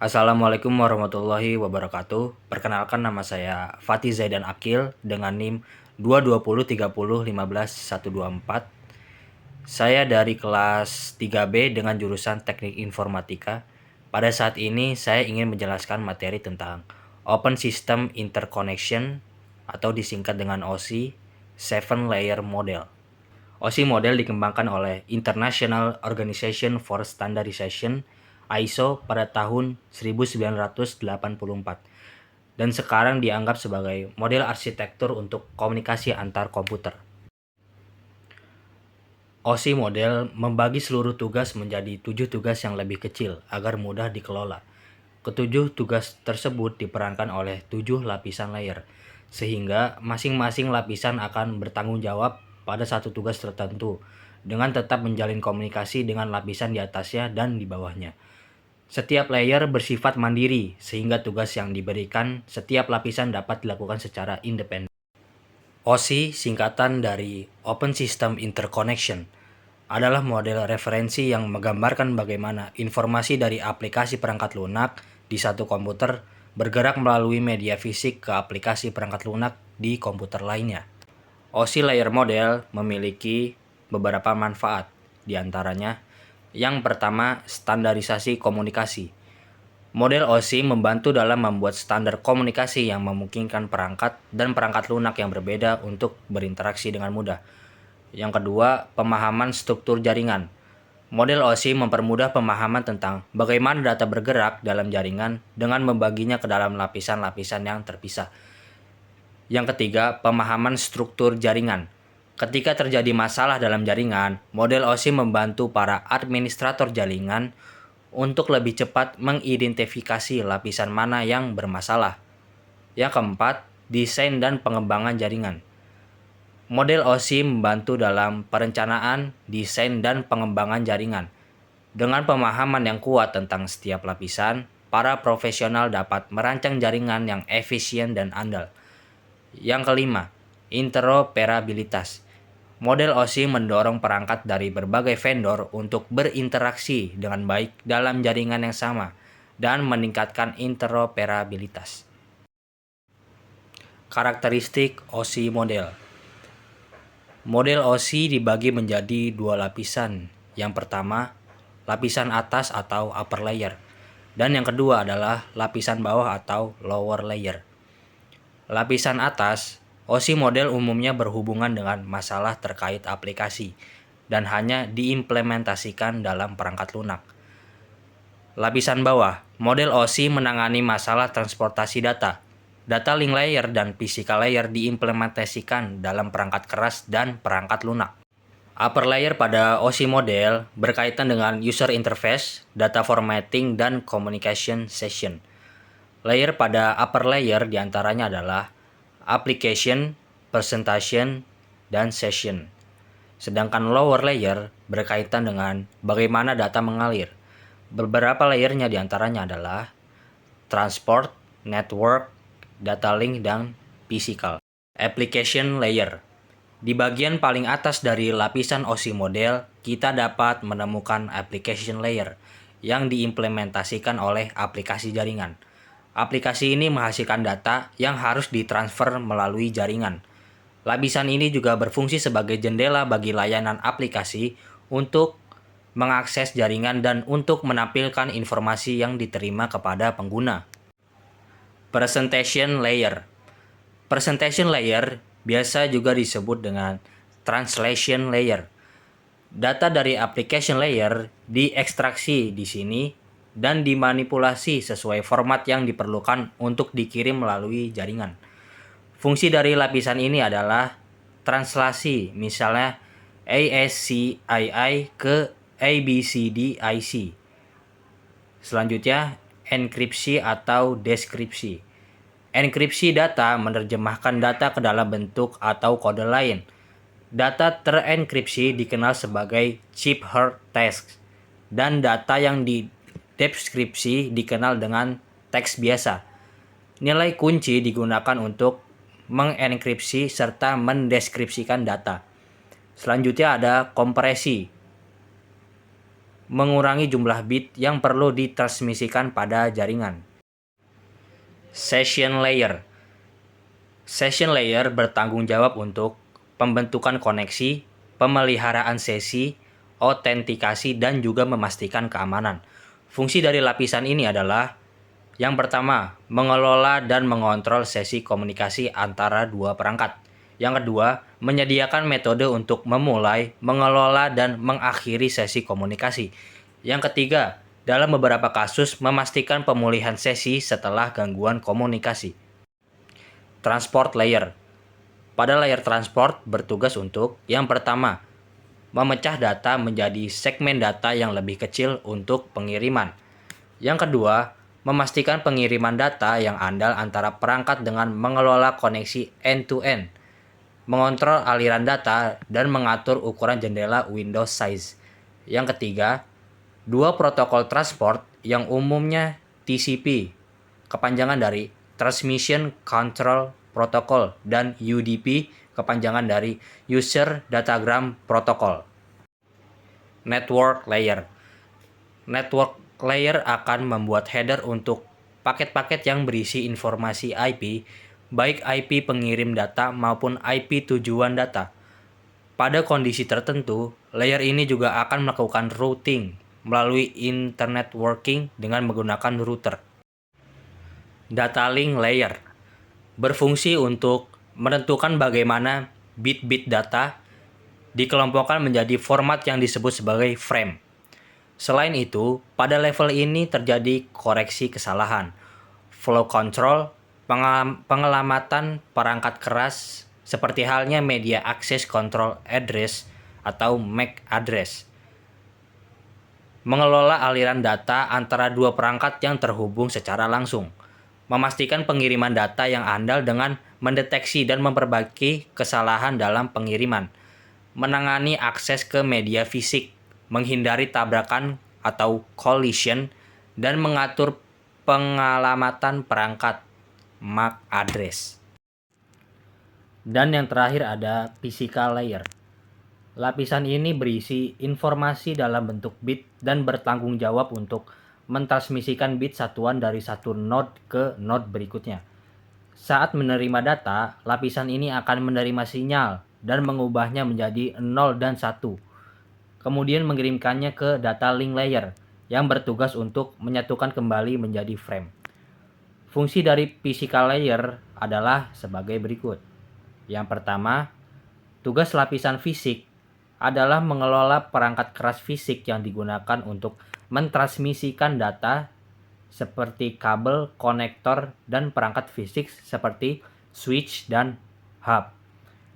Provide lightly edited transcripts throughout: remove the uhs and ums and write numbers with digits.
Assalamualaikum warahmatullahi wabarakatuh. Perkenalkan, nama saya Fatih Zaidan Akil dengan NIM 22030151124. Saya dari kelas 3B dengan jurusan Teknik Informatika. Pada saat ini saya ingin menjelaskan materi tentang Open System Interconnection atau disingkat dengan OSI, Seven Layer Model. OSI model dikembangkan oleh International Organization for Standardization (ISO) pada tahun 1984 dan sekarang dianggap sebagai model arsitektur untuk komunikasi antar komputer. OSI model membagi seluruh tugas menjadi 7 tugas yang lebih kecil agar mudah dikelola. Ketujuh tugas tersebut diperankan oleh 7 lapisan layer, sehingga masing-masing lapisan akan bertanggung jawab pada satu tugas tertentu, dengan tetap menjalin komunikasi dengan lapisan di atasnya dan di bawahnya. Setiap layer bersifat mandiri, sehingga tugas yang diberikan setiap lapisan dapat dilakukan secara independen. OSI, singkatan dari Open System Interconnection, adalah model referensi yang menggambarkan bagaimana informasi dari aplikasi perangkat lunak di satu komputer bergerak melalui media fisik ke aplikasi perangkat lunak di komputer lainnya. OSI Layer Model memiliki beberapa manfaat, di antaranya yang pertama, standarisasi komunikasi. Model OSI membantu dalam membuat standar komunikasi yang memungkinkan perangkat dan perangkat lunak yang berbeda untuk berinteraksi dengan mudah. Yang kedua, pemahaman struktur jaringan. Model OSI mempermudah pemahaman tentang bagaimana data bergerak dalam jaringan dengan membaginya ke dalam lapisan-lapisan yang terpisah. Yang ketiga, pemahaman struktur jaringan. Ketika terjadi masalah dalam jaringan, model OSI membantu para administrator jaringan untuk lebih cepat mengidentifikasi lapisan mana yang bermasalah. Yang keempat, desain dan pengembangan jaringan. Model OSI membantu dalam perencanaan, desain, dan pengembangan jaringan. Dengan pemahaman yang kuat tentang setiap lapisan, para profesional dapat merancang jaringan yang efisien dan andal. Yang kelima, interoperabilitas. Model OSI mendorong perangkat dari berbagai vendor untuk berinteraksi dengan baik dalam jaringan yang sama dan meningkatkan interoperabilitas. Karakteristik OSI model. Model OSI dibagi menjadi dua lapisan. Yang pertama, lapisan atas atau upper layer, dan yang kedua adalah lapisan bawah atau lower layer. Lapisan atas, OSI model umumnya berhubungan dengan masalah terkait aplikasi dan hanya diimplementasikan dalam perangkat lunak. Lapisan bawah, model OSI menangani masalah transportasi data. Data link layer dan physical layer diimplementasikan dalam perangkat keras dan perangkat lunak. Upper layer pada OSI model berkaitan dengan user interface, data formatting, dan communication session. Layer pada upper layer diantaranya adalah application, presentation, dan session. Sedangkan lower layer berkaitan dengan bagaimana data mengalir. Beberapa layernya diantaranya adalah transport, network, data link, dan physical. Application layer. Di bagian paling atas dari lapisan OSI model, kita dapat menemukan application layer yang diimplementasikan oleh aplikasi jaringan. Aplikasi ini menghasilkan data yang harus ditransfer melalui jaringan. Lapisan ini juga berfungsi sebagai jendela bagi layanan aplikasi untuk mengakses jaringan dan untuk menampilkan informasi yang diterima kepada pengguna. Presentation layer. Presentation layer biasa juga disebut dengan translation layer. Data dari application layer diekstraksi di sini dan dimanipulasi sesuai format yang diperlukan untuk dikirim melalui jaringan. Fungsi dari lapisan ini adalah translasi, misalnya ASCII ke ABCDIC. Selanjutnya, enkripsi atau deskripsi. Enkripsi data menerjemahkan data ke dalam bentuk atau kode lain. Data terenkripsi dikenal sebagai cipher text, dan data yang dideskripsi dikenal dengan teks biasa. Nilai kunci digunakan untuk mengenkripsi serta mendeskripsikan data. Selanjutnya ada kompresi. mengurangi jumlah bit yang perlu ditransmisikan pada jaringan. Session layer. Session layer bertanggung jawab untuk pembentukan koneksi, pemeliharaan sesi, autentikasi, dan juga memastikan keamanan. Fungsi dari lapisan ini adalah yang pertama, mengelola dan mengontrol sesi komunikasi antara dua perangkat. Yang kedua, menyediakan metode untuk memulai, mengelola, dan mengakhiri sesi komunikasi. Yang ketiga, dalam beberapa kasus, memastikan pemulihan sesi setelah gangguan komunikasi. Transport layer. Pada layer transport bertugas untuk yang pertama, memecah data menjadi segmen data yang lebih kecil untuk pengiriman. Yang kedua, memastikan pengiriman data yang andal antara perangkat dengan mengelola koneksi end-to-end, mengontrol aliran data, dan mengatur ukuran jendela window size. Yang ketiga, dua protokol transport yang umumnya TCP, kepanjangan dari Transmission Control Protocol, dan UDP, kepanjangan dari User Datagram Protocol. Network layer. Network layer akan membuat header untuk paket-paket yang berisi informasi IP, baik IP pengirim data maupun IP tujuan data. Pada kondisi tertentu, layer ini juga akan melakukan routing melalui internet working dengan menggunakan router. Data link layer berfungsi untuk menentukan bagaimana bit-bit data dikelompokkan menjadi format yang disebut sebagai frame. Selain itu, pada level ini terjadi koreksi kesalahan, flow control, pengelamatan perangkat keras, seperti halnya Media Access Control Address atau MAC address. Mengelola aliran data antara dua perangkat yang terhubung secara langsung. Memastikan pengiriman data yang andal dengan mendeteksi dan memperbaiki kesalahan dalam pengiriman. Menangani akses ke media fisik, menghindari tabrakan atau collision, dan mengatur pengalamatan perangkat MAC address. Dan yang terakhir ada physical layer. Lapisan ini berisi informasi dalam bentuk bit dan bertanggung jawab untuk mentransmisikan bit satuan dari satu node ke node berikutnya. Saat menerima data, lapisan ini akan menerima sinyal dan mengubahnya menjadi 0 dan 1. Kemudian mengirimkannya ke data link layer yang bertugas untuk menyatukan kembali menjadi frame. Fungsi dari physical layer adalah sebagai berikut. Yang pertama, tugas lapisan fisik adalah mengelola perangkat keras fisik yang digunakan untuk mentransmisikan data seperti kabel, konektor, dan perangkat fisik seperti switch dan hub.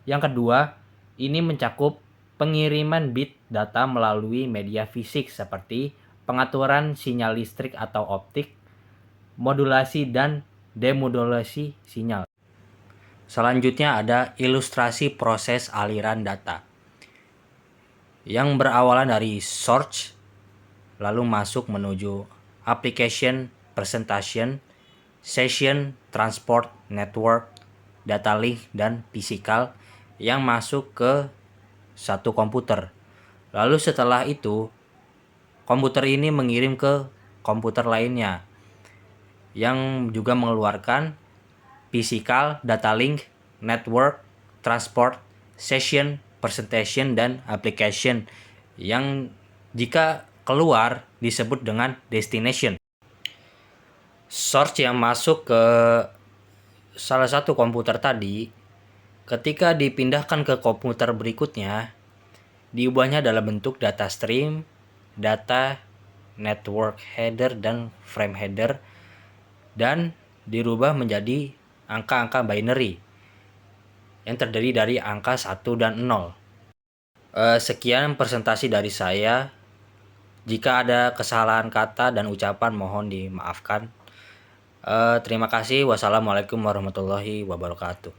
Yang kedua, ini mencakup pengiriman bit data melalui media fisik seperti pengaturan sinyal listrik atau optik, modulasi dan demodulasi sinyal. Selanjutnya ada ilustrasi proses aliran data yang berawalan dari source lalu masuk menuju application, presentation, session, transport, network, data link, dan physical yang masuk ke satu komputer. Lalu setelah itu, komputer ini mengirim ke komputer lainnya yang juga mengeluarkan physical, data link, network, transport, session, presentation, dan application yang jika keluar disebut dengan destination. Source yang masuk ke salah satu komputer tadi, ketika dipindahkan ke komputer berikutnya, diubahnya dalam bentuk data stream, data, network header, dan frame header, dan dirubah menjadi angka-angka binary yang terdiri dari angka 1 dan 0. Sekian presentasi dari saya. Jika ada kesalahan kata dan ucapan mohon dimaafkan. Terima kasih. Wassalamualaikum warahmatullahi wabarakatuh.